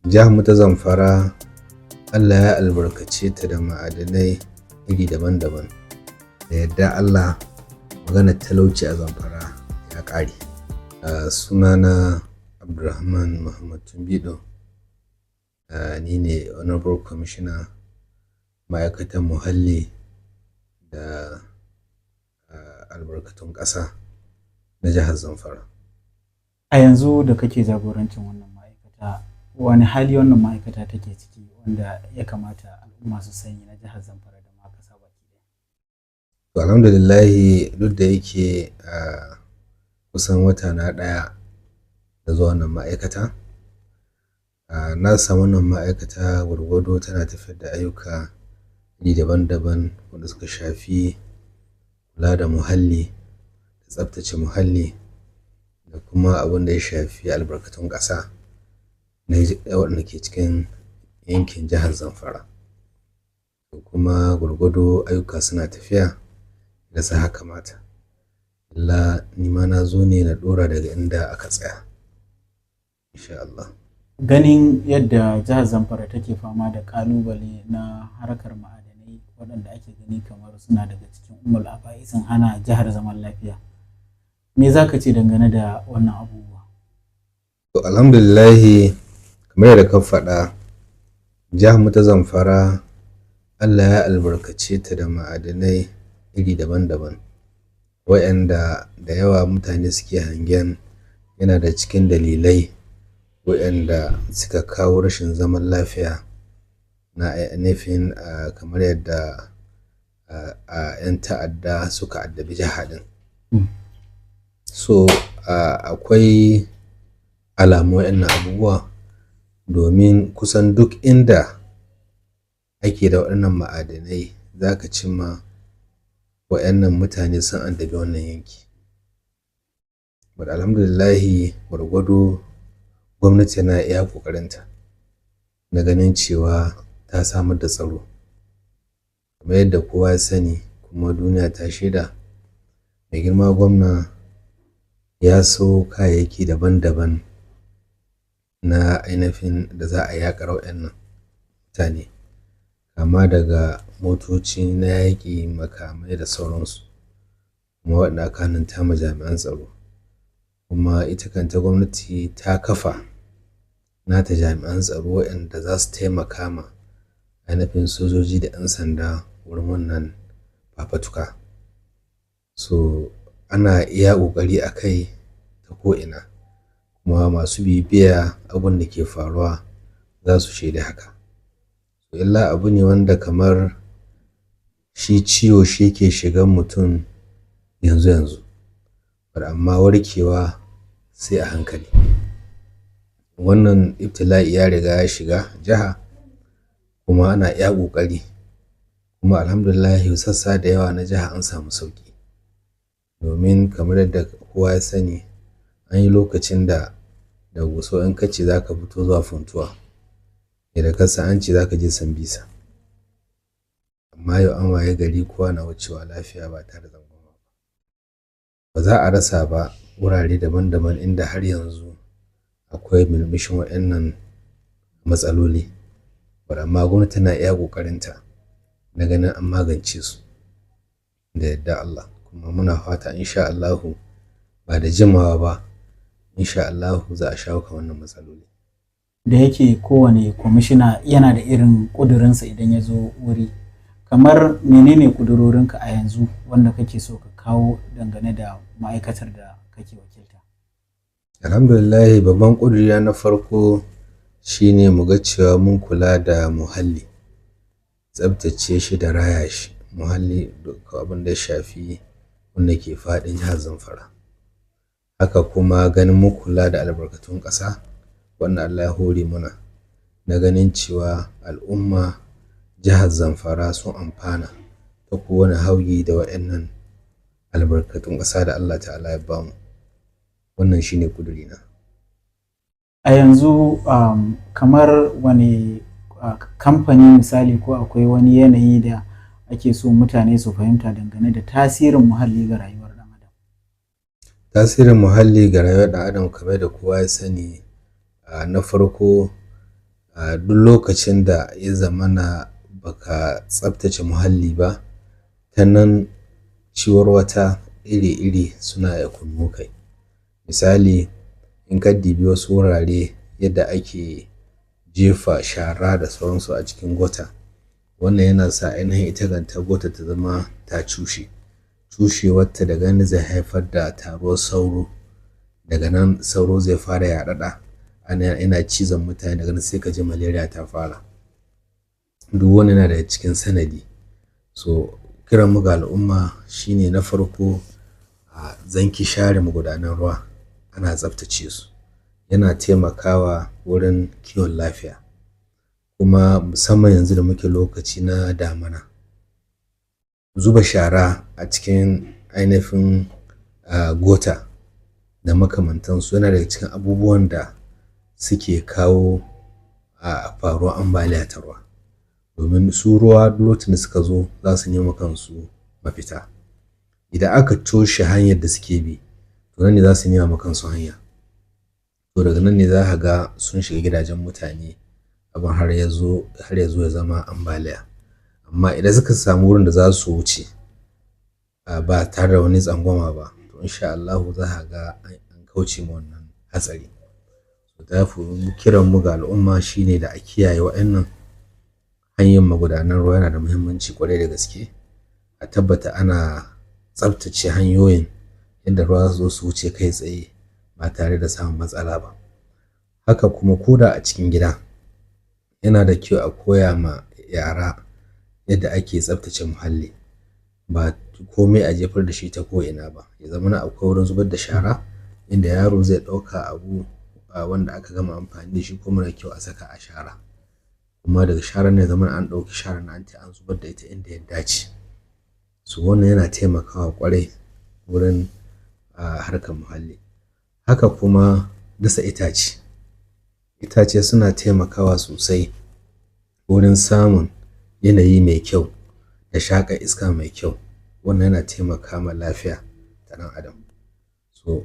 Jihar mu ta Zamfara Allah ya albarkace ta da ma'adanai iri daban-daban. Da yadda Allah maganar talauci a Zamfara ya ƙare. Sunana Abdulrahman Muhammad Tumbido. Ni ne Honorable Commissioner ma'aikatan muhalli da albarkatun ƙasa na jihar Zamfara. A yanzu da kake jagorancin wannan ma'aikata, wani hali wannan ma'aikata take ciki wanda ya kamata al'umma su sani na jihar Zamfara da ma ƙasa baki ɗaya? To alhamdulillahi, duk da yake kusan wata na ɗaya da zuwa wannan ma'aikata, na samu wannan ma'aikata gwargwado tana tafiyar da ayyuka iri daban-daban wanda suka shafi kula da muhalli da tsaftace muhalli da kuma abin da ya shafi albarkatun ƙasa na waɗanda ke cikin yankin jihar Zamfara. Kuma gwargwado ayyuka suna tafiya da sa haka kamata. Illa ni ma na zo ne na ɗora daga inda aka tsaya. Insha Allah. Ganin yadda jihar Zamfara take fama da ƙalubale na harkar ma'adanai waɗanda ake gani kamar suna daga cikin ummul aba'isin hana jihar zaman lafiya, me za ka ce dangane da wannan abubuwa? To alhamdulillahi, kamar yadda ka faɗa, jihar mu ta Zamfara Allah ya albarkace ta da ma'adanai iri daban-daban waɗanda da yawa mutane suke hangen yana da cikin dalilai waɗanda suka kawo rashin zaman lafiya na ainihin kamar yadda 'yan ta'adda suka addabi jihar ɗin. So akwai alamu waɗannan abubuwa domin kusan duk inda ake da waɗannan ma'adanai za ka cimma waɗannan mutane sun addabi wannan yanki. But alhamdulillahi, gwargwado gwamnati na iya ƙoƙarinta na ganin cewa ta samar da tsaro. Kamar yadda kowa ya sani kuma duniya ta shaida, mai girma gwamna ya so kayayyaki daban-daban na ainihin da za a yaƙar waɗannan mutane, kama daga motoci na yaƙi, makamai da sauransu, kuma waɗanda aka hannunta ma jami'an tsaro. Kuma ita kanta gwamnati ta kafa nata jami'an tsaro waɗanda za su taimaka ma ainihin sojoji da 'yan sanda wurin wannan fafatuka. So ana iya ƙoƙari a kai ta ko'ina, kuma masu bibiya abin da ke faruwa za su shaida haka. So illa abu ne wanda kamar shi ciwo shi ke shigan mutum yanzu, amma warkewa sai a hankali. Wannan ibtila'i ya riga ya shiga jiha, kuma ana iya ƙoƙari, kuma alhamdulillah sassa da yawa na jiha an samu sauƙi. Domin kamar yadda kowa ya sani, an yi lokacin da Gusau in kace za ka fito zuwa Funtuwa, idan ka san an ce za ka je Sambisa. Amma yau an waye gari kowa na wucewa lafiya ba tare da tsangwama ba. Ba za a rasa ba wurare daban-daban inda har yanzu akwai milmishin waɗannan matsaloli. Amma gwamnati na iya ƙoƙarinta na ganin an magance su da yadda Allah. Kuma muna fata insha Allahu ba da jimawa ba, insha Allahu za a shawo kan wannan matsaloli. Da yake kowane kwamishina yana da irin ƙudurinsa idan ya zo wuri, kamar menene ƙudurorinka a yanzu wanda kake so ka kawo dangane da ma'aikatar da kake wakilta? Alhamdulillah, babban ƙudurina na farko shine mu ga cewa mun kula da muhalli, tsabtace shi da raya shi. Muhalli duk abin da ya shafi wanda ke faɗin jihar Zamfara. Haka kuma ganin mu kula da albarkatun ƙasa wanda Allah ya hore mana, na ganin cewa al'umma jihar Zamfara sun amfana ta kowane hauyi da waɗannan albarkatun ƙasa da Allah ta'ala ya bamu. Wannan shine ƙudurina. A yanzu kamar wani kamfani misali, ko akwai wani yanayi da ake so mutane su fahimta dangane da tasirin muhalli ga rayuwar ɗan adam? Tasirin muhalli ga rayuwar ɗan adam kamar da kowa ya sani, na farko duk lokacin da ya zamana baka tsaftace muhalli ba, ta nan ciwarwata iri-iri suna iya kunno kai. Misali, in ka dibi wasu wurare yadda ake jefa shara da sauransu a cikin gota, wannan yana sa ainihin ita kanta gota ta zama ta cushe. Cushewarta daga nan zai haifar da taruwar sauro, daga nan sauro zai fara yaɗaɗa, yana cizon mutane, daga nan sai ka ji malaria ta fara. Duk wannan yana daga cikin sanadi. So kiran mu ga al'umma shine na farko, a zanki share magudanan ruwa, ana tsaftace su, yana taimakawa wurin kiwon lafiya. Kuma musamman yanzu da muke lokaci na damana, zuba shara a cikin ainihin gota da makamantansu yana daga cikin abubuwan da suke kawo faruwar ambaliya ta ruwa. Domin su ruwa duk lokacin da suka zo za su nemo kansu mafita. Idan aka toshe hanyar da suke bi, to nan ne za su nema ma kansu hanya. To daga nan ne za ka ga sun shiga gidajen mutane, abin har ya zo ya zama ambaliya. Amma idan suka samu wurin da za su wuce ba tare da wani tsangwama ba, to insha Allahu za ka ga an kauce ma wannan hatsari. Kiran mu ga al'umma shine da a kiyaye waɗannan hanyoyin magudanan ruwa, yana da muhimmanci ƙwarai da gaske. A tabbata ana tsaftace hanyoyin yadda ruwa za su zo su wuce kai tsaye ba tare da samun matsala ba. Haka kuma ko da a cikin gida, yana da kyau a koya ma yara yadda ake tsaftace muhalli, ba komai a jefar da shi ta ko'ina ba. Ya zamana akwai wurin zubar da shara inda yaro zai ɗauka abu wanda aka gama amfani da shi ko mara kyau a saka a shara, kuma daga sharar ne ya zamana an ɗauki sharar nan an zubar da ita inda ya dace. So wannan yana taimakawa ƙwarai wurin harkar muhalli. Haka kuma dasa itace. Itace suna taimakawa sosai wurin samun yanayi mai kyau da shaƙar iska mai kyau. Wannan yana taimaka ma lafiya ta ɗan adam. So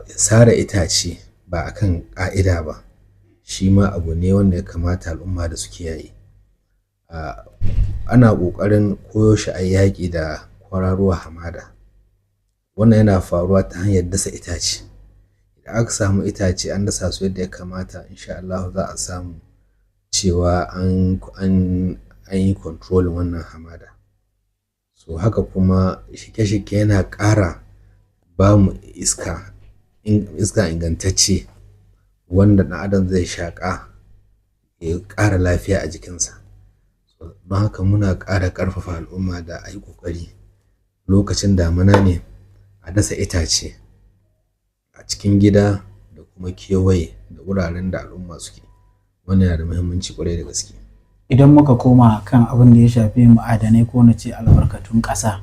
sare itace ba a kan ƙa'ida ba, shi ma abu ne wanda ya kamata al'umma da su kiyaye. Ana ƙoƙarin koyaushe a yi yaƙi da kwararowar hamada. Wannan yana faruwa ta hanyar dasa itace. Idan aka samu itace an dasa su yadda ya kamata, insha Allahu za a samu cewa an yi controlling wannan hamada. So haka kuma shuke-shuke yana ƙara ba mu iska ingantacce wanda ɗan adam zai shaƙa ya ƙara lafiya a jikinsa. Don haka muna ƙara ƙarfafa al'umma da a yi ƙoƙari lokacin damina ne a dasa itace a cikin gida da kuma kewaye da wuraren da al'umma suke. Wannan yana da muhimmanci ƙwarai da gaske. Idan muka koma kan abin da ya shafi ma'adanai ko na ce albarkatun ƙasa,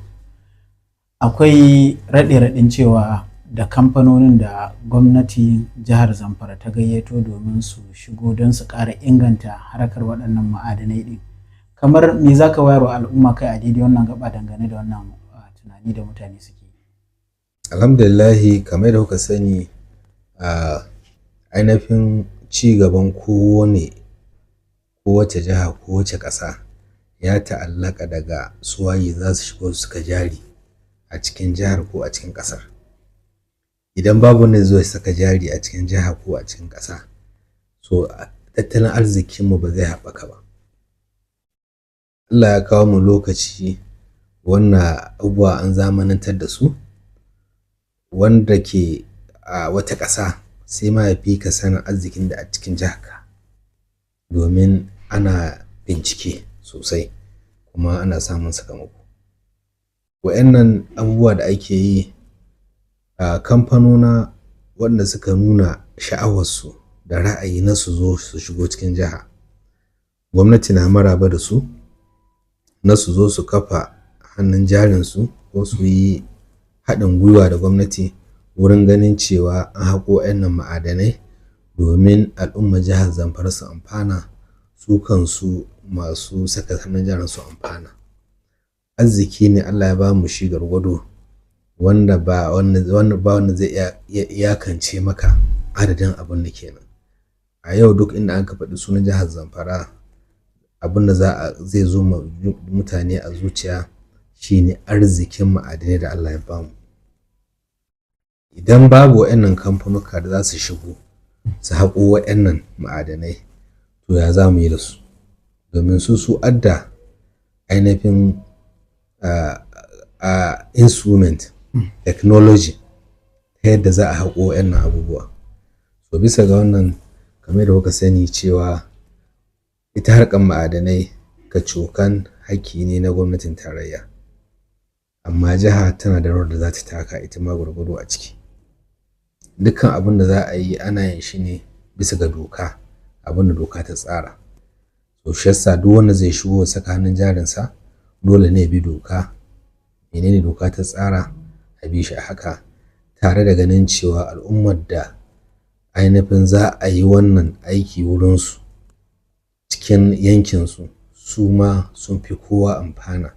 akwai raɗe-raɗin cewa da kamfanonin da gwamnati jihar Zamfara ta gayyato domin su shigo don su ƙara inganta harkar waɗannan ma'adanai ɗin. Kamar me za ka wayar wa al'umma kai a daidai wannan gaba dangane da wannan tunani da mutane suke yi? Alhamdulillahi, kamar da kuka sani, ainihin ci gaban kowace jiha, kowace ƙasa ya ta'allaka daga suwaye za su shigo su saka jari a cikin jihar ko a cikin ƙasar. Idan babu wanda zai saka jari a cikin jiha ko a cikin ƙasa, so tattalin arzikinmu ba zai haɓaka ba. Allah ya kawo mu lokaci wannan abubuwa an zamanantar da su, wanda ke a wata ƙasa sai ma ya fi ka sanin arzikin da a cikin jiharka, domin ana bincike sosai kuma ana samun sakamako. Wa'annan abubuwa da ake yi, kamfanona wanda suka nuna sha'awarsu da ra'ayi na su zo su shigo cikin jiha, gwamnati na maraba da su, na su zo su kafa hannun jarinsu ko su yi haɗin gwiwa da gwamnati wurin ganin cewa an haƙo wa'annan ma'adanai domin al'ummar jihar Zamfara su amfana, su kansu masu saka hannun jarin su amfana. Arziki ne Allah ya ba mu shi gwargwado, wanda ba wanda zai iya iyakance maka adadin abin da kenan. a yau duk inda aka faɗi sunan jihar Zamfara abin da zai zo ma mutane a zuciya shine arzikin ma'adanai da Allah ya bamu. Idan babu waɗannan kamfanuka da za su shigo su haƙo waɗannan ma'adanai, to ya za mu yi da su? Domin su adda ainihin instrument technology ta yadda za a haƙo waɗannan abubuwa. So bisa ga wannan, kamar da kuka sani cewa ita harkar ma'adanai kacokan haƙƙi ne na gwamnatin tarayya, amma jiha tana da rawar da za ta taka ita ma gwargwado a ciki. Dukkan abin da za a yi ana yin shi ne bisa ga doka, abin da doka ta tsara. So shi yasa duk wanda zai shigo saka hannun jarinsa dole ne ya bi doka. Menene doka ta tsara, a bi shi a haka, tare da ganin cewa al'ummar da ainihin za a yi wannan aiki wurinsu cikin yankinsu su ma sun fi kowa amfana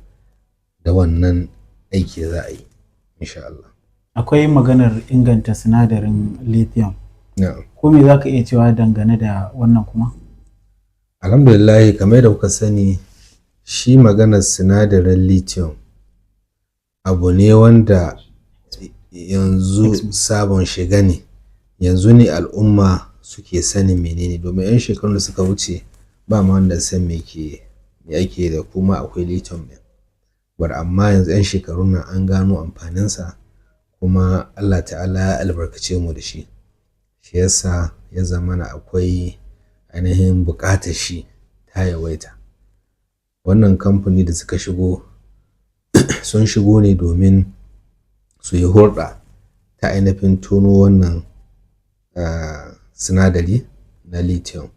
da wannan aiki da za a yi, insha Allah. Akwai maganar inganta sinadarin lithium. Na'am. Ko me za ka iya cewa dangane da wannan kuma? Alhamdulillah, kamar da kuka sani, shi maganar sinadarin lithium abu ne wanda yanzu sabon shiga ne. Yanzu ne al'umma suke sanin menene, domin 'yan shekarun da suka wuce ba ma wanda san me ake da kuma akwai lithium ɗin. Amma yanzu 'yan shekarun nan an gano amfaninsa, kuma Allah ta'ala ya albarkace mu da shi. Shi yasa ya zamana akwai ainihin buƙatar shi ta yawaita. Wannan kamfani da suka shigo sun shigo ne domin su yi hulɗa ta ainihin tono wannan sinadari na lithium,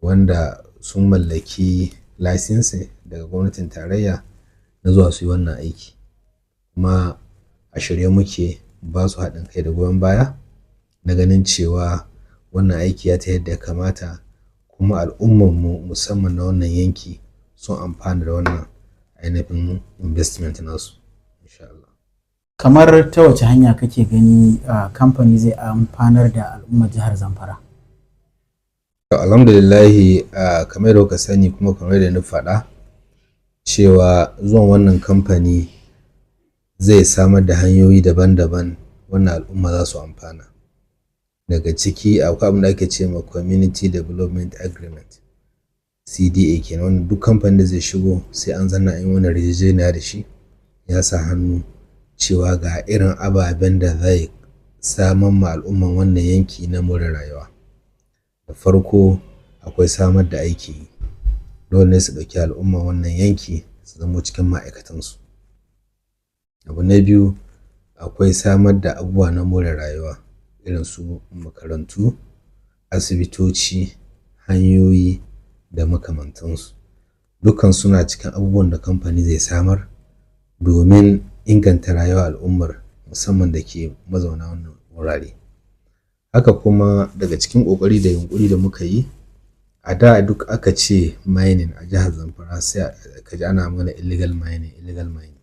wanda sun mallaki lasinsi daga gwamnatin tarayya na zuwa su yi wannan aiki, kuma a shirye muke ba su haɗin kai da goyon baya na ganin cewa wannan aiki ya ta yadda ya kamata, kuma al'ummarmu musamman na wannan yanki sun amfana da wannan ainihin investment nasu, insha Allah. Kamar ta wace hanya kake gani kamfani zai amfanar da al'ummar jihar Zamfara? Alhamdulillahi, kamar da kuka sani kuma kamar da na faɗa cewa zuwan wannan kamfani zai samar da hanyoyi daban-daban wannan al'umma za su amfana. Daga ciki akwai abin da ake ce ma Community Development Agreement, CDA kenan, wanda duk kamfanin da zai shigo sai an zanna an yi wannan yarjejeniya da shi, ya sa hannu cewa ga irin ababen da zai samar ma al'umman wannan yanki na more rayuwa. Da farko akwai samar da aiki yi. Dole ne su ɗauki al'umman wannan yanki su zamo cikin ma'aikatansu. Abu na biyu, akwai samar da abubuwa na more rayuwa irin su makarantu, asibitoci, hanyoyi da makamantansu. Dukkan suna cikin abubuwan da kamfani zai samar domin inganta rayuwar al'ummar musamman da ke mazauna wannan wurare. Haka kuma daga cikin ƙoƙari da yunƙuri da muka yi, a da duk aka ce mining a jihar Zamfara sai ka ji ana magana illegal mining.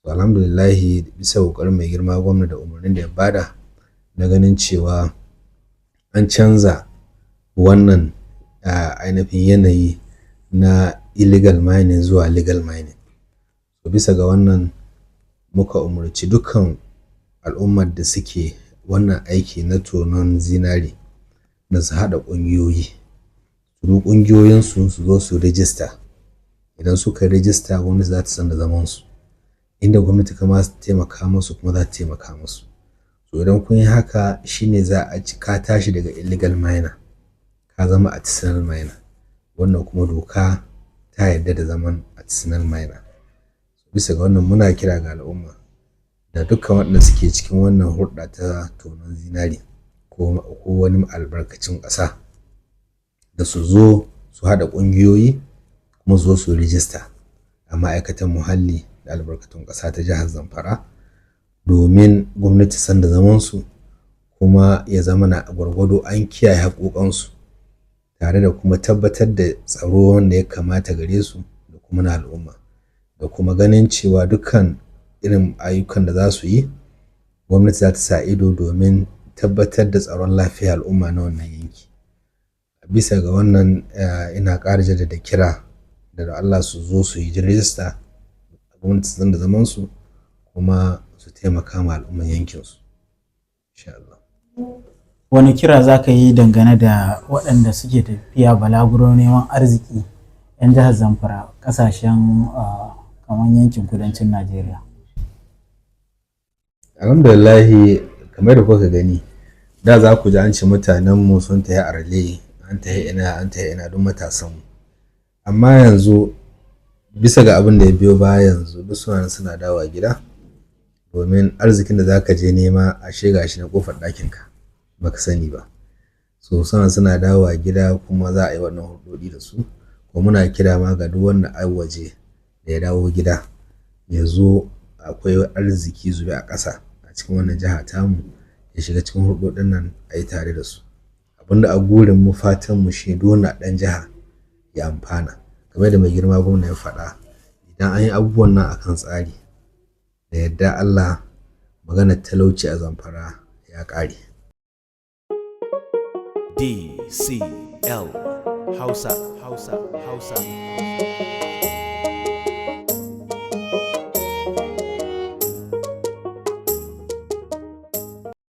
To alhamdulillahi, bisa ƙoƙarin mai girma gwamna da umarnin da ya bada na ganin cewa an canza wannan ainihin yanayi na illegal mining zuwa legal mining. To bisa ga wannan muka umarci dukkan al'ummar da suke wannan aiki na tonon zinari da su haɗa ƙungiyoyi, su ƙungiyoyinsu su zo su rijista. Idan suka rijista, gwamnati za ta san da zamansu, inda gwamnati kama su taimaka musu kuma za ta taimaka musu. So idan kun yi haka shine za a ci ka tashi daga illegal miner ka zama artisanal miner, wannan kuma doka ta yarda da zaman artisanal miner. Bisa ga wannan muna kira ga al'umma da dukkan waɗanda suke cikin wannan hulɗa ta tonon zinari ko wani albarkacin ƙasa da su zo su haɗa ƙungiyoyi kuma su zo su rijista a ma'aikatan muhalli da albarkatun ƙasa ta jihar Zamfara, domin gwamnati san da zamansu kuma ya zama na gwargwado an kiyaye haƙoƙansu, tare da kuma tabbatar da tsaro wanda ya kamata gare su da kuma na al'umma, da kuma ganin cewa dukkan irin ayyukan da za su yi gwamnati za ta sa ido domin tabbatar da tsaron lafiyar al'umma na wannan yanki. bisa ga wannan ina ƙara jaddada kira da Allah su zo su yi rijista a gwamnati san da zaman su kuma su taimaka ma al'umman yankinsu insha Allah. Wani kira za ka yi dangane da waɗanda suke tafiya balaguro neman arziki 'yan jihar Zamfara ƙasashen kamar yankin kudancin Najeriya? Alhamdulillahi, kamar da kuka gani, da za ku ji an ce mutanenmu sun tafi Arle, an tafi ina don matasanmu. Amma yanzu bisa ga abin da ya biyo baya yanzu duk suna dawowa gida, domin arzikin da za ka je nema a shega shi na kofar ɗakinka baka sani ba. So suna dawowa gida kuma za a yi wannan hulɗoɗi da su. Kuma muna kira ma ga duk wanda a waje da ya dawo gida ya zo, akwai arziki zube a ƙasa a cikin wannan jiha tamu, ya shiga cikin hulɗoɗin nan a yi tare da su. Abinda a gurin mu fatan mu shi dole ɗan jiha ya amfana, kamar da mai girma gwamna ya faɗa, idan an yi abubuwan nan akan tsari da yadda Allah maganar talauci a Zamfara ya ƙare. DCL Hausa.